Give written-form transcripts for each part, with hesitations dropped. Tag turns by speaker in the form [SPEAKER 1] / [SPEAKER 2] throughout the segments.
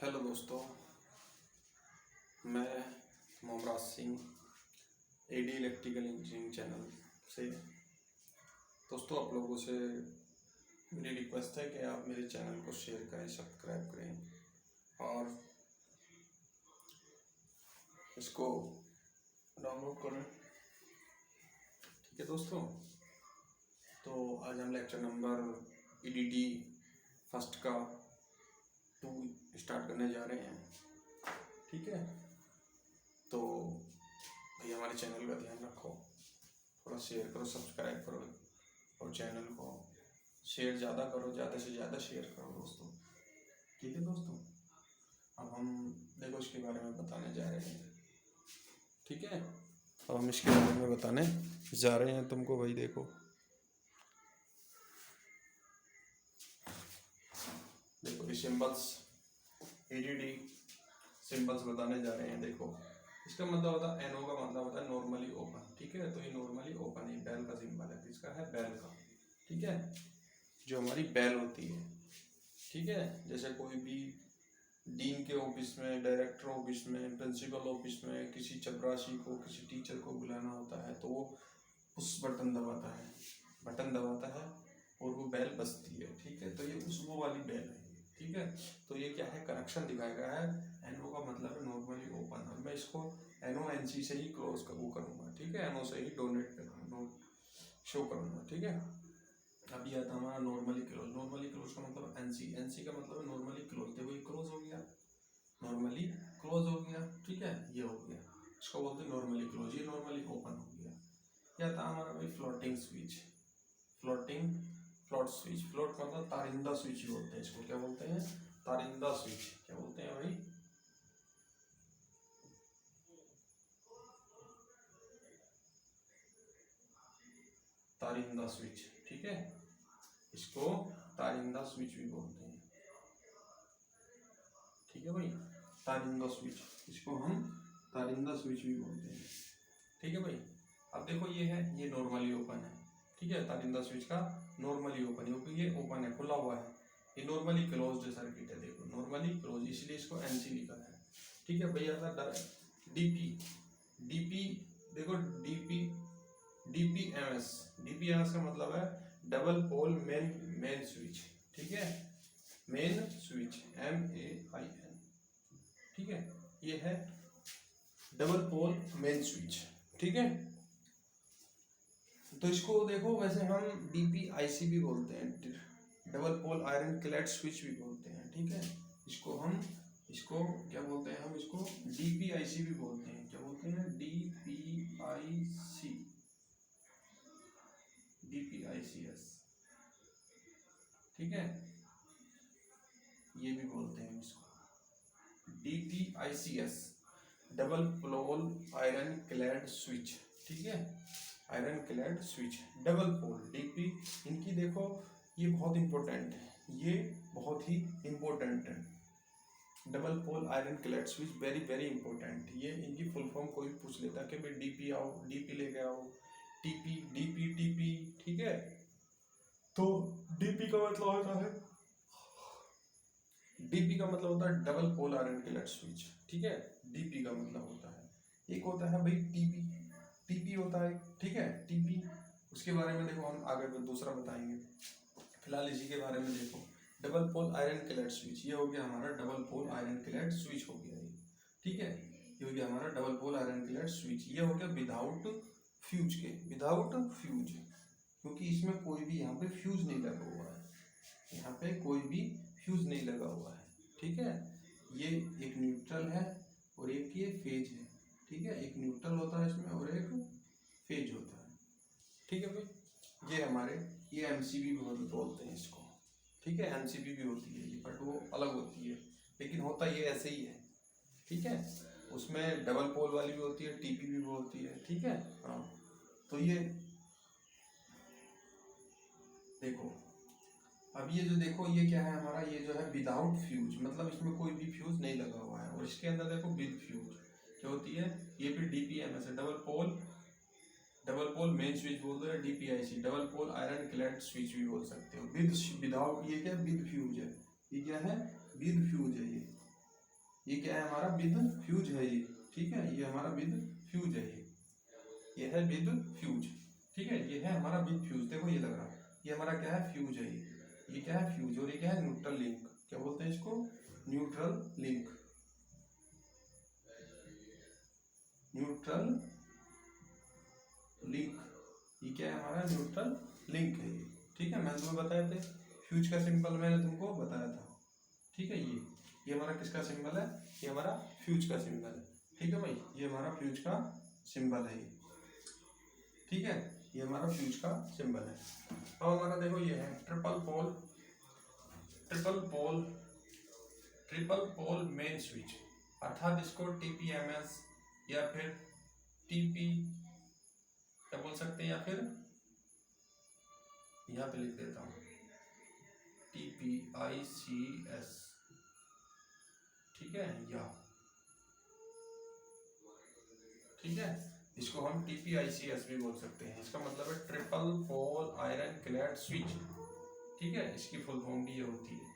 [SPEAKER 1] Hello दोस्तों, मैं Momraj Singh ED electrical engineering channel से। दोस्तों, आप लोगों से मेरी रिक्वेस्ट है कि आप मेरे चैनल को शेयर करें, सब्सक्राइब करें और इसको डाउनलोड करें। ठीक है दोस्तों, तो आज हम लेक्चर नंबर ईडीडी फर्स्ट का 2 स्टार्ट करने जा रहे हैं। ठीक है, तो भाई हमारे चैनल का ध्यान रखो, थोड़ा शेयर करो, सब्सक्राइब करो और चैनल को शेयर ज़्यादा करो, ज़्यादा से ज़्यादा शेयर करो दोस्तों। ठीक है दोस्तों, अब हम देखो इसके बारे में बताने जा रहे हैं। ठीक है, अब हम इसके बारे में बताने जा रहे हैं तुमको। भाई देखो ये सिंबल्स, ईडीडी सिंबल्स बताने जा रहे हैं। देखो इसका मतलब होता है एनओ का मतलब होता है नॉर्मली ओपन। ठीक है, तो ये नॉर्मली ओपन है, बेल का सिंबल है। किसका है? बेल का। ठीक है, जो हमारी बेल होती है। ठीक है, जैसे कोई भी डीन के ऑफिस में, डायरेक्टर ऑफिस में, प्रिंसिपल ऑफिस में किसी चपरासी को, किसी टीचर को बुलाना होता है तो वो उस बटन दबाता है और वो बेल बजती है। ठीक है, तो ये उस वो वाली बेल है। ठीक है, तो ये क्या है? कनेक्शन दिखाया गया है। एनओ का मतलब है नॉर्मली ओपन, और मैं इसको एनओ एनसी से ही क्लोज वो करूँगा। ठीक है, एनओ से ही डोनेट करूँगा, शो करूँगा। ठीक है, अब ये आता हमारा नॉर्मली क्लोज। नॉर्मली क्लोज का मतलब एनसी, एनसी का मतलब है नॉर्मली क्लोज। देखो ये क्लोज हो गया, नॉर्मली क्लोज हो गया। ठीक है, ये हो गया, इसको बोलते हैं नॉर्मली क्लोज। ये नॉर्मली ओपन हो गया। ये आता हमारा भाई floating switch, float switch. Float मतलब तारिंदा स्विच बोलते हैं इसको। क्या बोलते हैं? तारिंदा स्विच। क्या बोलते हैं भाई? तारिंदा स्विच। ठीक है, इसको तारिंदा स्विच भी बोलते हैं। ठीक है भाई, तारिंदा स्विच, इसको हम तारिंदा स्विच भी बोलते हैं। ठीक है भाई, अब देखो ये है, ये नॉर्मली ओपन है। ठीक है, तारिंदा स्विच का नॉर्मली ओपन है क्योंकि ये ओपन है, खुला हुआ है। ये नॉर्मली क्लोज्ड सर्किट है। देखो नॉर्मली क्लोज, इसलिए इसको एनसी लिखा है। ठीक है भाई, आता डीपी। डीपी देखो, डीपीएमएस। डीपीएमएस का मतलब है डबल पोल मेन स्विच। ठीक है, मेन स्विच, MAIN। ठीक है, ये है डबल पोल मेन स्विच। ठीक है, तो इसको देखो, वैसे हम DPIC भी बोलते हैं, double pole iron clad switch भी बोलते हैं। ठीक है, इसको क्या बोलते हैं? हम इसको DPIC भी बोलते हैं। क्या बोलते हैं? DPICS। ठीक है, ये भी बोलते हैं इसको DPICS, double pole iron clad switch. ठीक है, iron clad switch, double pole, DP. इनकी देखो, ये बहुत इंपॉर्टेंट है, ये बहुत ही इंपॉर्टेंट है। Double pole iron clad switch, very very important. ये इनकी फुल फॉर्म कोई पूछ लेता कि भाई डीपी आओ, डीपी लेके आओ, टीपी, डीपी, टीपी। ठीक है, तो डीपी का मतलब होता है, डीपी का मतलब होता है double pole iron clad switch. ठीक है, डीपी का मतलब होता है। एक होता है भाई टीपी, टीपी होता है। ठीक है, टीपी, उसके बारे में देखो हम आगे दूसरा बताएंगे। फिलहाल इसी के बारे में देखो, double pole iron clad switch. ये हो गया हमारा double pole iron clad switch हो गया ये। ठीक है, ये हो गया हमारा double pole iron clad switch. ये हो गया विदाउट फ्यूज के, विदाउट फ्यूज, क्योंकि इसमें कोई भी यहाँ पे फ्यूज नहीं लगा हुआ है, यहाँ पे कोई भी फ्यूज नहीं लगा हुआ है। ठीक है, ये एक न्यूट्रल है और एक ये फेज है। ठीक है, एक न्यूट्रल होता है इसमें और एक फेज होता है। ठीक है भाई, ये हमारे, ये एमसीबी बोलते हैं इसको। ठीक है, एमसीबी भी होती है ये, बट वो अलग होती है, लेकिन होता ये ऐसे ही है। ठीक है, उसमें डबल पोल वाली भी होती है, टीपी भी होती है। ठीक है, हाँ, तो ये देखो, अब ये जो देखो, ये क्या है हमारा? ये जो है विदाउट फ्यूज, मतलब इसमें कोई भी फ्यूज नहीं लगा हुआ है। और इसके अंदर देखो विद फ्यूज क्या होती है? ये फिर डीपीएमएस है, डबल पोल मेन स्विच बोलते हैं, DPIC, double pole iron clad switch भी बोल सकते हो। विद, विदाउट, ये क्या? विद फ्यूज है। ये क्या है? विद फ्यूज है ये। ये क्या है हमारा विद फ्यूज है ये, ठीक है, ये हमारा विद फ्यूज है, ये है विद फ्यूज, ठीक है, ये है हमारा विद फ्यूज। देखो ये लग रहा है, ये हमारा क्या है, फ्यूज है ये क्या है, फ्यूज, और ये क्या है, न्यूट्रल लिंक, क्या बोलते हैं इसको, न्यूट्रल लिंक, न्यूट्रल लिंक, ये क्या है हमारा न्यूट्रल लिंक है ये, ठीक है। मैंने तुम्हें बताया थे फ्यूज का सिंबल, मैंने तुमको बताया था, ठीक है। ये हमारा किसका सिंबल है, ये हमारा फ्यूज का सिंबल है, ठीक है भाई, ये हमारा फ्यूज का सिंबल है ये, ठीक है, ये हमारा फ्यूज का सिंबल है। अब हमारा देखो ये है triple pole, triple pole, triple pole main switch, अर्थात इसको टीपीएमएस या फिर टीपी क्या बोल सकते हैं, या फिर यहाँ पे लिख देता हूँ TPICS, ठीक है, या ठीक है, इसको हम TPICS भी बोल सकते हैं। इसका मतलब है triple pole iron clad switch, ठीक है, इसकी फुल फॉर्म भी ये होती है,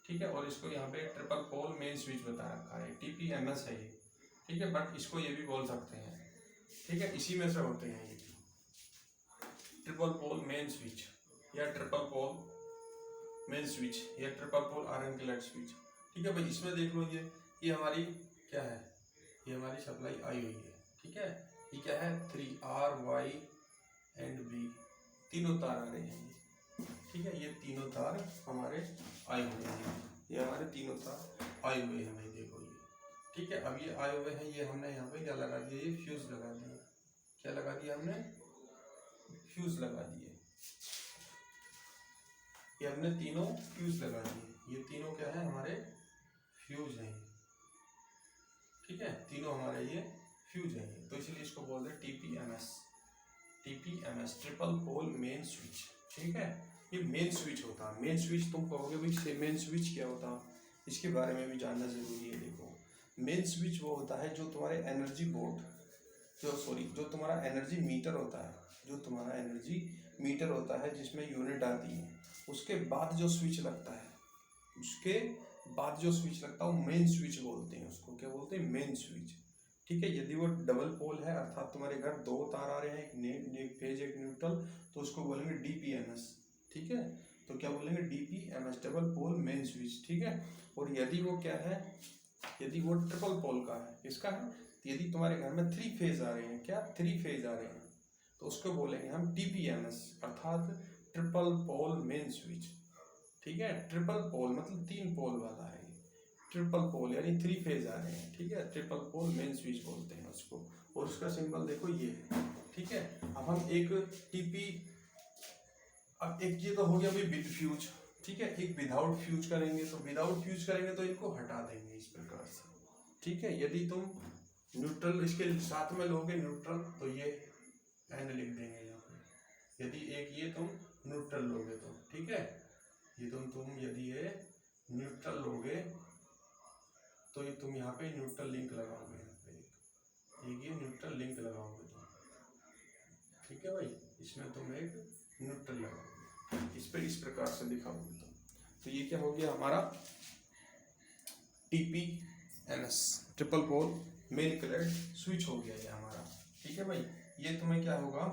[SPEAKER 1] ठीक है। और इसको यहाँ पे ट्रिपल पोल मेन स्विच बता रखा है, TPMS है ये, ठीक है, बट इसको ये भी बोल सकते हैं, ठीक है, इसी में से होते हैं ये ट्रिपल पोल मेन स्विच या ट्रिपल पोल मेन स्विच या triple pole iron clad switch, ठीक है भाई। इसमें देख लो ये हमारी क्या है, ये हमारी सप्लाई आई हुई है, ठीक है, ये क्या है 3R Y एंड B, तीनों तार आ रहे हैं ये, ठीक है, ये तीनों तार हमारे आए हुए हैं, ये हमारे तीनों तार आए हुए हैं भाई, देखो ये, ठीक है। अब ये आए हुए हैं, ये हमने यहाँ पे क्या लगा दिया, ये फ्यूज लगा दिया, क्या लगा दिया हमने, फ्यूज लगा दिए, ये हमने तीनों फ्यूज लगा दिए, ये तीनों क्या है हमारे फ्यूज हैं, ठीक है, तीनों हमारे ये फ्यूज हैं, तो इसलिए इसको बोलते हैं TPMS, TPMS triple pole main switch, ठीक है। ये मेन स्विच होता है, मेन स्विच तुम कहोगे भाई मेन स्विच क्या होता है, इसके बारे में भी जानना जरूरी है। देखो मेन स्विच वो होता है जो तुम्हारे एनर्जी बोर्ड, जो तुम्हारा एनर्जी मीटर होता है, जो तुम्हारा एनर्जी मीटर होता है जिसमें यूनिट आती है, उसके बाद जो स्विच लगता है, उसके बाद जो स्विच लगता है वो मेन स्विच बोलते हैं, उसको क्या बोलते हैं, मेन स्विच, ठीक है। यदि वो डबल पोल है, अर्थात तुम्हारे घर दो तार आ रहे हैं, एक फेज एक न्यूट्रल, तो उसको बोलेंगे DPMS, ठीक है, तो क्या बोलेंगे DPMS double pole main switch, ठीक है। और यदि वो क्या है, यदि वो ट्रिपल पोल का है, किसका है, यदि तुम्हारे घर में 3 फेज आ रहे हैं, क्या 3 फेज आ रहे हैं, तो उसको बोलेंगे हम TPMS, अर्थात ट्रिपल पोल मेन स्विच, ठीक है। ट्रिपल पोल मतलब 3 पोल वाला है, ट्रिपल पोल यानी 3 फेज आ रहे हैं, ठीक है, ट्रिपल पोल मेन स्विच बोलते हैं उसको, और उसका सिंबल देखो ये है, ठीक है। अब हम एक टीपी, अब एक ये तो हो गया भाई विद फ्यूज, ठीक है, एक विदाउट फ्यूज करेंगे, तो विदाउट फ्यूज करेंगे तो इनको हटा देंगे इस प्रकार से, ठीक है। यदि तुम न्यूट्रल इसके साथ में लोगे न्यूट्रल, तो ये एन लिख देंगे यहाँ पे, यदि एक ये तुम न्यूट्रल लोगे तो, ठीक है, ये तुम यदि ये न्यूट्रल लोगे तो ये तुम यहाँ पे न्यूट्रल लिंक लगाओगे, यहाँ पे एक ये न्यूट्रल लिंक लगाओगे तुम, ठीक है भाई, इसमें तुम एक न्यूट्रल लगाओगे, इस पे इस प्रकार से दिखाओगे तुम, तो ये क्या हो गया हमारा TPMS triple pole main clad switch हो गया ये हमारा, ठीक है भाई। ये तुम्हें क्या होगा,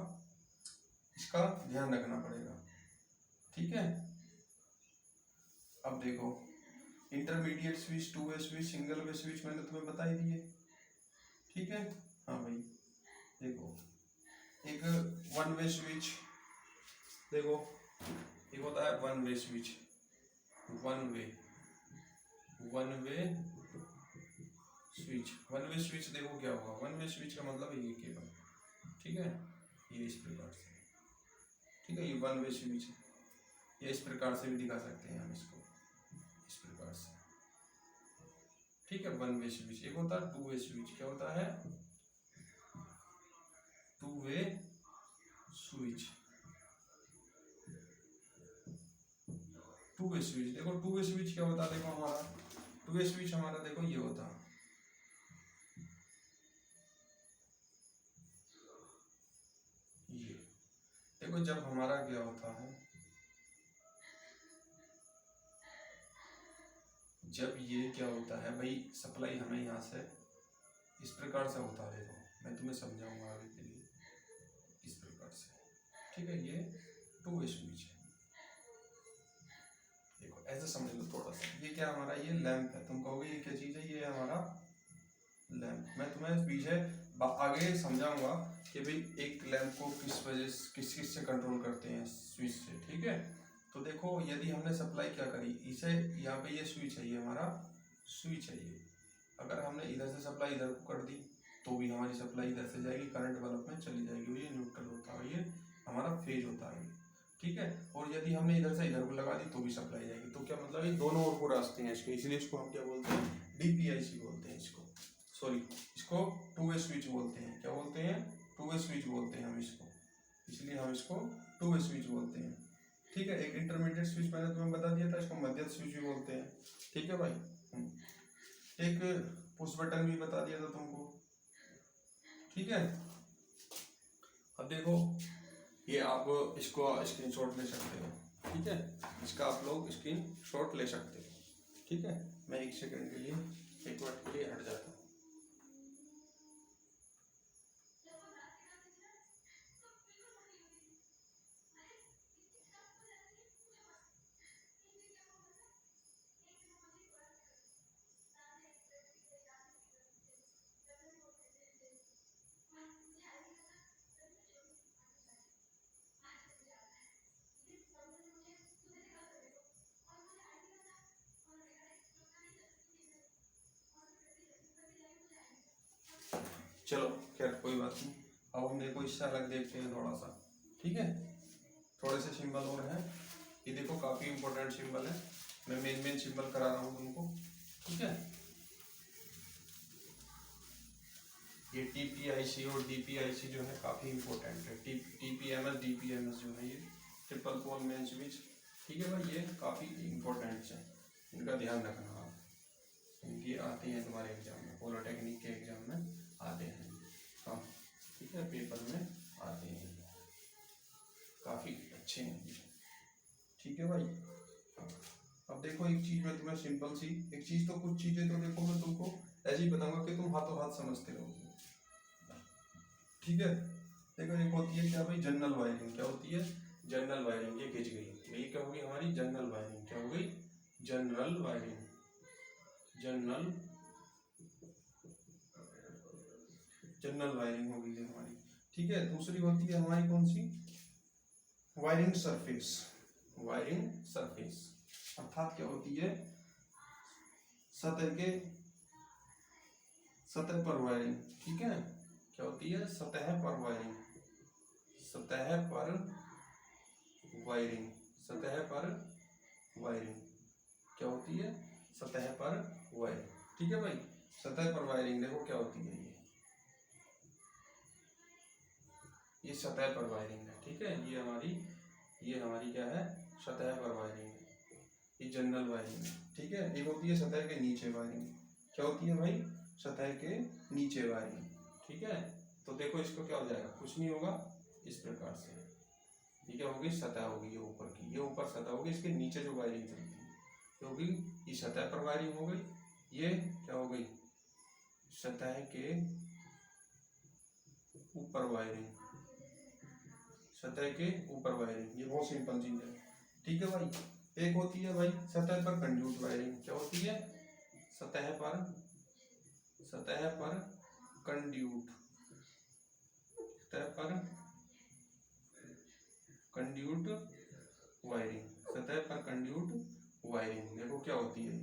[SPEAKER 1] इसका ध्यान रखना पड़ेगा, ठीक है। अब देखो इंटरमीडिएट स्विच, 2 वे स्विच, सिंगल वे स्विच मैंने तुम्हें बता ही दिए, ठीक है। हाँ भाई देखो एक 1 वे स्विच, देखो एक होता है 1 वे स्विच, 1 वे स्विच, 1 वे स्विच देखो क्या होगा, 1 वे स्विच का मतलब ये केबल, ठीक है, ये इस प्रकार से, ठीक है, ये 1 वे स्विच है, ये इस प्रकार से भी दिखा सकते हैं हम इसको, इस प्रकार से, ठीक है, 1 वे स्विच। एक होता है 2 वे स्विच, क्या होता है 2 वे स्विच, 2 वे स्विच, देखो 2 वे स्विच क्या होता है, देखो हमारा 2 वे स्विच हमारा देखो ये होता है, ये देखो जब हमारा क्या होता है, जब ये क्या होता है भाई, सप्लाई हमें यहाँ से इस प्रकार से होता है, देखो मैं तुम्हें समझाऊंगा आगे के लिए, इस प्रकार से, ठीक है। ये टू वे स्विच है, देखो ऐसे समझ लो थोड़ा सा। ये क्या हमारा, ये लैंप है, तुम कहोगे ये क्या चीज़ है, ये हमारा लैंप। मैं तुम्हें पीछे आगे समझाऊंगा कि भाई एक लैंप को किस वजह से, किस किस से कंट्रोल करते हैं, स्विच से, ठीक है। तो देखो यदि हमने सप्लाई क्या करी, इसे यहाँ पे ये स्विच है, ये हमारा स्विच है ये, अगर हमने इधर से सप्लाई इधर को कर दी तो भी हमारी सप्लाई इधर से जाएगी, करंट बल्ब में चली जाएगी, ये न्यूट्रल होता है, ये हमारा फेज होता है, ठीक है। और यदि हमने इधर से इधर को लगा दी तो भी सप्लाई जाएगी। तो क्या मतलब, ये दोनों ओर को रास्ते हैं इसके, इसलिए इसको हम क्या बोलते हैं, डीपीआईसी बोलते हैं इसको, सॉरी इसको टू वे स्विच बोलते हैं। क्या बोलते हैं, टू वे स्विच बोलते हैं हम इसको, इसलिए हम इसको टू वे स्विच बोलते हैं, ठीक है। एक इंटरमीडिएट स्विच मैंने तुम्हें बता दिया था, इसको मध्यस्थ स्विच भी बोलते हैं, ठीक है भाई। एक पुश बटन भी बता दिया था तुमको, ठीक है। अब देखो ये आप इसको स्क्रीनशॉट ले सकते हो, ठीक है, इसका आप लोग स्क्रीनशॉट ले सकते हो, ठीक है। मैं एक सेकंड के लिए, एक मिनट के लिए हट जाता हूँ। चलो खैर कोई बात नहीं, अब हम देखो इससे अलग देखते हैं थोड़ा सा, ठीक है। थोड़े से सिंबल और हैं, ये देखो काफ़ी इंपॉर्टेंट सिंबल है, मैं मेन सिंबल करा रहा हूँ तुमको, ठीक है। ये टीपीआईसी और डीपीआईसी जो है काफ़ी इंपॉर्टेंट है, टीपीएमएस डीपीएमएस जो है ये ट्रिपल पोल मेन स्विच, ठीक है भाई, ये काफ़ी इंपॉर्टेंट है, इनका ध्यान रखना आप, इनके आते हैं तुम्हारे एग्जाम में, पॉलिटेक्निक के एग्जाम में आते हैं, हाँ ठीक है, पेपर में आते हैं, काफ़ी अच्छे हैं, ठीक है भाई। अब देखो एक चीज़ मैं तुम्हें सिंपल सी, एक चीज़ तो, कुछ चीज़ें तो देखो मैं तुमको ऐसे ही बताऊंगा कि तुम हाथों हाथ समझते रहोगे, ठीक है। देखो एक होती है क्या भाई, जनरल वायरिंग, क्या होती है, जनरल वायरिंग, ये खिंच गई, ये क्या होगी हमारी जनरल वायरिंग, क्या हो गई, जनरल वायरिंग, जनरल वायरिंग होगी ये हमारी, ठीक है। दूसरी होती है हमारी कौन सी, वायरिंग सरफेस, वायरिंग सरफेस अर्थात क्या होती है, सतह पर वायरिंग, ठीक है। क्या होती है, सतह पर वायरिंग, सतह पर वायरिंग, सतह पर वायरिंग, क्या होती है, सतह पर वायरिंग, ठीक है भाई। सतह पर वायरिंग देखो क्या होती है, ये सतह पर वायरिंग है, ठीक है। ये हमारी क्या है, सतह पर वायरिंग है, ये जनरल वायरिंग है, ठीक है। एक होती है सतह के नीचे वायरिंग, क्या होती है भाई, सतह के नीचे वायरिंग, ठीक है। तो देखो इसको क्या हो जाएगा, कुछ नहीं होगा, इस प्रकार से ये क्या होगी, सतह होगी, ये ऊपर की, ये ऊपर सतह होगी, इसके नीचे जो वायरिंग चलती है तो होगी, ये सतह पर वायरिंग हो गई, ये क्या हो गई, सतह के ऊपर वायरिंग, सतह के ऊपर वायरिंग, ये बहुत सिंपल चीज है, ठीक है भाई। एक होती है भाई सतह पर कंड्यूट वायरिंग, क्या होती है, सतह पर कंड्यूट, सतह पर कंड्यूट वायरिंग, सतह पर कंड्यूट वायरिंग, देखो क्या होती है,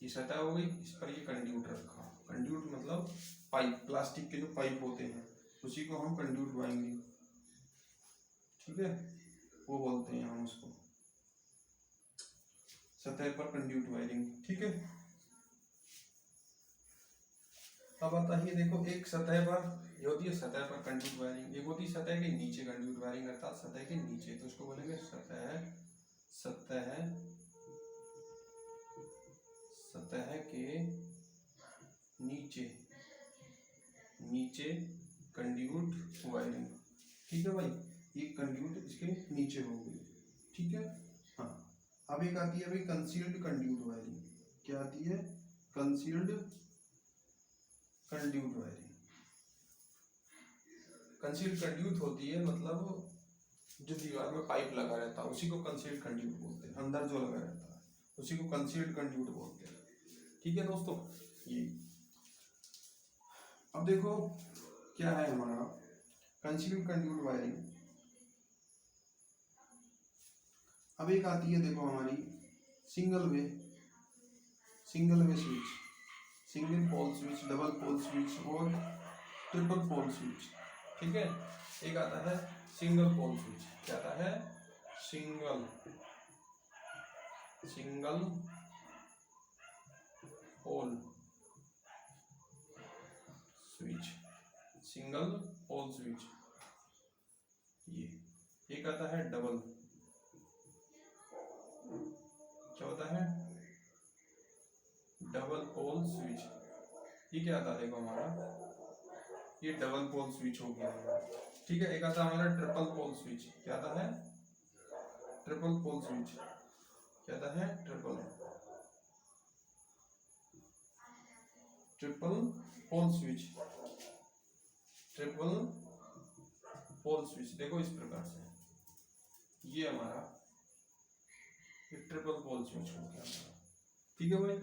[SPEAKER 1] ये सतह हो गई, इस पर ये कंड्यूट रखा, कंड्यूट मतलब पाइप, प्लास्टिक के जो पाइप होते हैं उसी को हम कंड्यूट बोलेंगे, ठीक है, वो बोलते हैं हम उसको, सतह पर कंड्यूट वायरिंग, ठीक है। अब आता है देखो, एक सतह पर ये होती है सतह पर कंड्यूट वायरिंग, एक होती है सतह के नीचे कंड्यूट वायरिंग, अर्थात सतह के नीचे, तो उसको बोलेंगे सतह के नीचे कंड्यूट वायरिंग, ठीक है भाई, ये कंड्यूट इसके नीचे हो गई, ठीक है। हाँ अब एक आती है भाई कंसील्ड कंड्यूट वायरिंग, क्या आती है? Concealed conduit wiring. Concealed conduit होती है मतलब जो दीवार में पाइप लगा रहता है उसी को कंसील्ड कंड्यूट बोलते हैं, अंदर जो लगा रहता है उसी को कंसील्ड कंड्यूट बोलते हैं। ठीक है दोस्तों, ये अब देखो क्या है हमारा कंसील्ड कंड्यूट वायरिंग। अब एक आती है देखो हमारी single way switch, single pole switch, double pole switch और ट्रिपल पोल स्विच। ठीक है, एक आता है सिंगल पोल स्विच। क्या आता है? Single pole switch, single pole switch. ये एक आता है डबल, क्या होता है? Double pole switch. ये क्या आता है देखो हमारा, ये डबल पोल स्विच हो गया हमारा। ठीक है, एक आता है हमारा ट्रिपल पोल स्विच। क्या आता है? Triple pole switch. क्या आता है? Triple pole switch, triple pole switch. देखो इस प्रकार से ये हमारा ट्रिपल पोल स्विच हो गया हमारा। ठीक है भाई,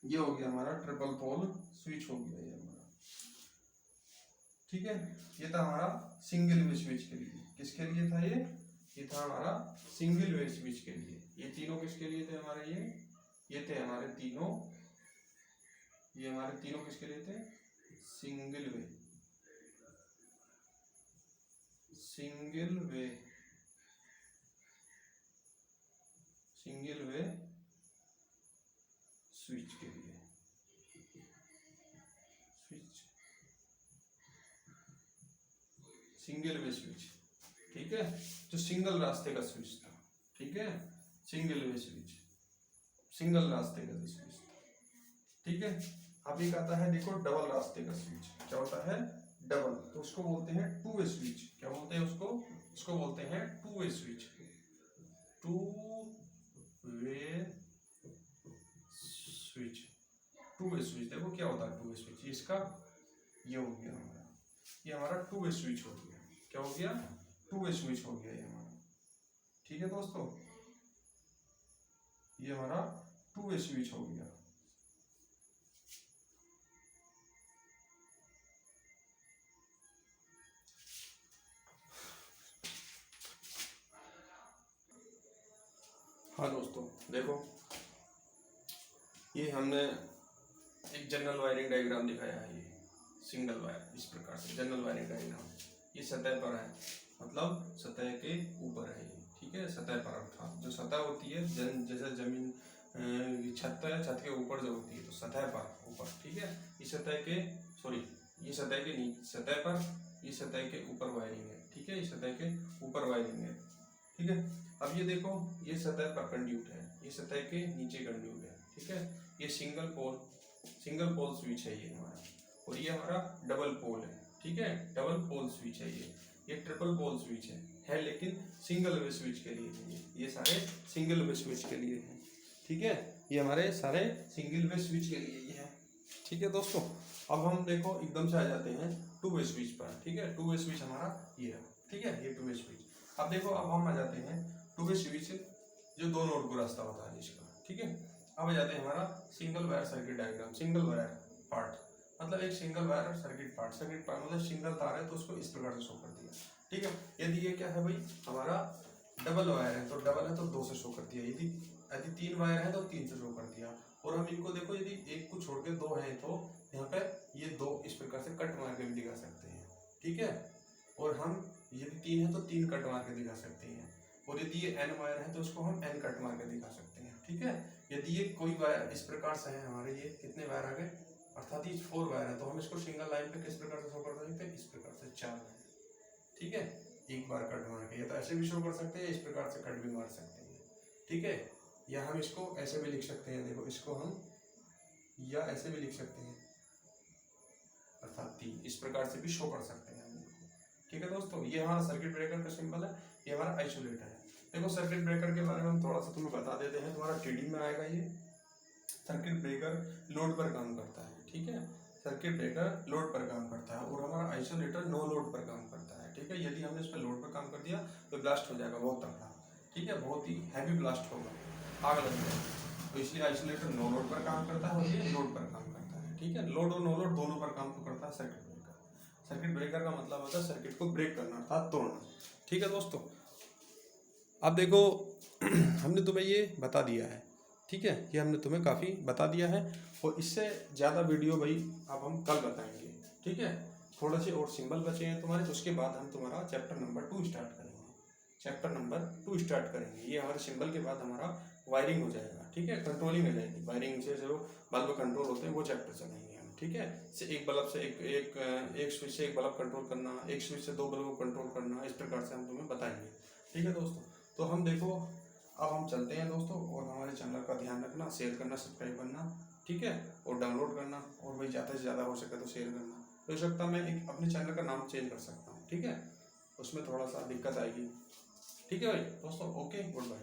[SPEAKER 1] ये हो गया हमारा ट्रिपल पोल स्विच हो गया ये हमारा। ठीक है, ये था हमारा सिंगल वे स्विच के लिए। किसके लिए था ये था हमारा सिंगल वे स्विच के लिए। ये तीनों किसके लिए थे हमारे? ये थे हमारे तीनों, ये हमारे तीनों किसके लिए थे? सिंगल वे स्विच के लिए। Single way switch. ठीक है, जो सिंगल रास्ते का स्विच था। ठीक है, सिंगल वे स्विच, सिंगल रास्ते का स्विच था। ठीक है, अब एक आता है देखो डबल रास्ते का स्विच। क्या होता है? डबल, तो उसको बोलते हैं टू वे स्विच। क्या बोलते हैं उसको बोलते हैं two way switch. Two way switch, two way switch. देखो क्या होता है टू वे स्विच, इसका ये हो गया हमारा, ये हमारा टू वे स्विच हो गया। क्या हो गया? टू वे स्विच हो गया ये हमारा। ठीक है दोस्तों, ये हमारा टू वे स्विच हो गया। हाँ दोस्तों देखो, ये हमने एक जनरल वायरिंग डायग्राम दिखाया है। ये सिंगल वायर इस प्रकार से जनरल वायरिंग डायग्राम, ये सतह पर है, मतलब सतह के ऊपर है ये। ठीक है, सतह पर अर्थात जो सतह होती है जैसे जमीन छत है, छत के ऊपर जो होती है तो सतह पर ऊपर। ठीक है, इस सतह के ये सतह के नीचे, सतह पर, ये सतह के ऊपर वायरिंग है। ठीक है, इस सतह के ऊपर वायरिंग है। ठीक है, अब ये देखो ये सतह पर कंड्यूट है, ये सतह के नीचे कंड्यूट है। ठीक है, ये सिंगल पोल स्विच है ये हमारा, और ये हमारा डबल पोल है। ठीक है, डबल पोल स्विच है ये ट्रिपल पोल स्विच है लेकिन सिंगल वे स्विच के लिए है। ये सारे सिंगल वे स्विच के लिए है। ठीक है, ये हमारे सारे सिंगल वे स्विच के लिए ये है। ठीक है दोस्तों, अब हम देखो एकदम से आ जाते हैं टू वे स्विच पर। ठीक है, टू वे स्विच हमारा ये है। ठीक है, ये टू वे स्विच। अब देखो, अब हम आ जाते हैं टू वे स्विच जो दो नोड को रास्ता होता है जिसका। ठीक है, अब आ जाते हैं हमारा single wire circuit diagram. Single wire part मतलब एक सिंगल वायर सर्किट पार्ट मतलब सिंगल तार है तो उसको इस प्रकार से शो कर दिया। ठीक है, यदि ये क्या है भाई हमारा डबल वायर है तो डबल है तो दो से शो कर दिया, यदि तीन वायर है तो तीन से शो कर दिया। और हम इनको देखो, यदि एक को छोड़ के दो है तो यहाँ पे ये दो इस प्रकार से कट मार के भी दिखा सकते हैं। ठीक है, और हम यदि तीन है तो तीन कट मार के दिखा सकते हैं, और यदि ये एन वायर है तो उसको हम एन कट मार के दिखा सकते हैं। ठीक है, यदि ये कोई वायर इस प्रकार से है हमारे, ये कितने वायर आ गए, अर्थात ये 4 वायर है तो हम इसको सिंगल लाइन पे किस प्रकार से शो कर सकते हैं, इस प्रकार से 4 लाइन। ठीक है, एक बार कट मार के, या तो ऐसे भी शो कर सकते हैं, इस प्रकार से कट भी मार सकते हैं। ठीक है, या हम इसको ऐसे भी लिख सकते हैं, देखो इसको हम या ऐसे भी लिख सकते हैं, अर्थात 3 इस प्रकार से भी शो कर सकते हैं हम इनको। ठीक है दोस्तों, ये हमारा सर्किट ब्रेकर का सिंबल है, ये हमारा आइसोलेटर है। देखो सर्किट ब्रेकर के बारे में हम थोड़ा सा तुम्हें बता देते हैं। तुम्हारा टीडी में आएगा ये सर्किट ब्रेकर लोड पर काम करता है, ठीक है। सर्किट ब्रेकर लोड पर काम करता है और हमारा आइसोलेटर नो लोड पर काम करता है, ठीक है। यदि हमने इस पर लोड पर काम कर दिया तो ब्लास्ट हो जाएगा बहुत तगड़ा, ठीक है, बहुत ही हैवी ब्लास्ट होगा, आग लग जाएगी। तो इसलिए आइसोलेटर नो लोड पर काम करता है और ये लोड पर काम करता है, ठीक है। लोड और नो लोड दोनों पर काम तो करता है सर्किट ब्रेकर। सर्किट ब्रेकर का मतलब होता है सर्किट को ब्रेक करना अर्थात तोड़ना, ठीक है दोस्तों। अब देखो हमने तुम्हें ये बता दिया है, ठीक है, ये हमने तुम्हें काफ़ी बता दिया है और इससे ज़्यादा वीडियो भाई अब हम कल बताएंगे, ठीक है। थोड़े से और सिंबल बचे हैं तुम्हारे, तो उसके बाद हम तुम्हारा चैप्टर नंबर 2 स्टार्ट करेंगे। चैप्टर नंबर 2 स्टार्ट करेंगे, ये हमारे सिंबल के बाद हमारा वायरिंग हो जाएगा, ठीक है, कंट्रोलिंग हो जाएगी। वायरिंग से जो बल्ब कंट्रोल होते हैं वो चैप्टर चलेंगे हम, ठीक है। से एक बल्ब से एक स्विच से एक बल्ब कंट्रोल करना, एक स्विच से 2 बल्ब को कंट्रोल करना, इस प्रकार से हम तुम्हें बताएंगे, ठीक है दोस्तों। तो हम देखो अब हम चलते हैं दोस्तों, और हमारे चैनल का ध्यान रखना, शेयर करना, सब्सक्राइब करना, ठीक है, और डाउनलोड करना, और भाई ज़्यादा से ज़्यादा हो सके तो शेयर करना। हो सकता है मैं एक अपने चैनल का नाम चेंज कर सकता हूँ, ठीक है, उसमें थोड़ा सा दिक्कत आएगी, ठीक है भाई दोस्तों। Okay, good bye.